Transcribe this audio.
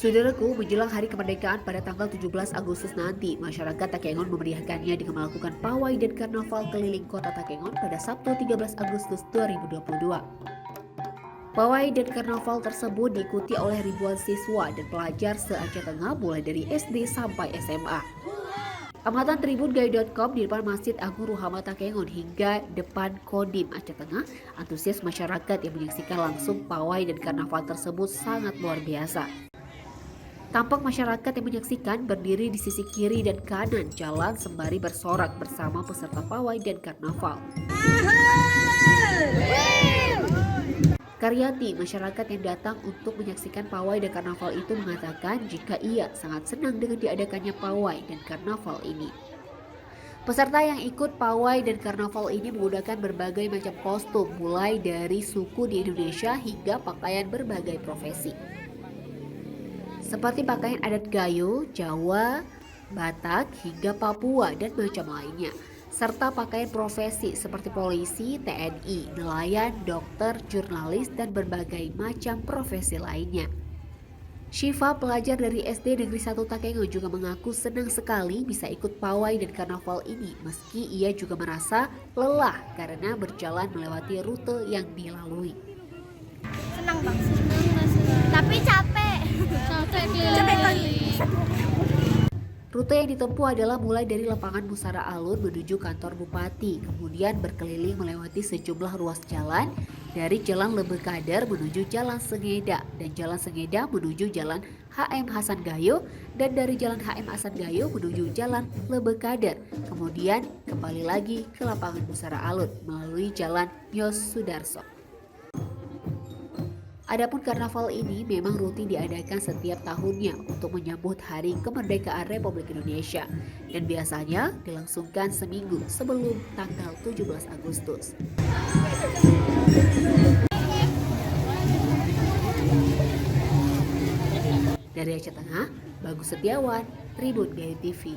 Saudaraku, menjelang Hari Kemerdekaan pada tanggal 17 Agustus nanti, masyarakat Takengon memeriahkannya dengan melakukan pawai dan karnaval keliling kota Takengon pada Sabtu 13 Agustus 2022. Pawai dan karnaval tersebut diikuti oleh ribuan siswa dan pelajar se-Aceh Tengah mulai dari SD sampai SMA. Amatan tribungay.com di depan Masjid Agung Ruhama Takengon hingga depan Kodim Aceh Tengah, antusias masyarakat yang menyaksikan langsung pawai dan karnaval tersebut sangat luar biasa. Tampak masyarakat yang menyaksikan berdiri di sisi kiri dan kanan jalan sembari bersorak bersama peserta pawai dan karnaval. Karyati, masyarakat yang datang untuk menyaksikan pawai dan karnaval itu mengatakan jika ia sangat senang dengan diadakannya pawai dan karnaval ini. Peserta yang ikut pawai dan karnaval ini menggunakan berbagai macam kostum mulai dari suku di Indonesia hingga pakaian berbagai profesi. Seperti pakaian adat Gayo, Jawa, Batak, hingga Papua dan macam lainnya. Serta pakaian profesi seperti polisi, TNI, nelayan, dokter, jurnalis, dan berbagai macam profesi lainnya. Syifa, pelajar dari SD Negeri 1 Takengon juga mengaku senang sekali bisa ikut pawai dan karnaval ini meski ia juga merasa lelah karena berjalan melewati rute yang dilalui. Senang bang, tapi capek Rute yang ditempuh adalah mulai dari lapangan Musara Alun menuju kantor Bupati, kemudian berkeliling melewati sejumlah ruas jalan, dari Jalan Lebekadar menuju Jalan Sengeda, dan Jalan Sengeda menuju Jalan HM Hasan Gayo, dan dari Jalan HM Hasan Gayo menuju Jalan Lebekadar, kemudian kembali lagi ke lapangan Musara Alun melalui Jalan Yos Sudarso. Adapun karnaval ini memang rutin diadakan setiap tahunnya untuk menyambut Hari Kemerdekaan Republik Indonesia dan biasanya dilangsungkan seminggu sebelum tanggal 17 Agustus. Dari Aceh Tengah, Bagus Setiawan, Tribun Gaya TV.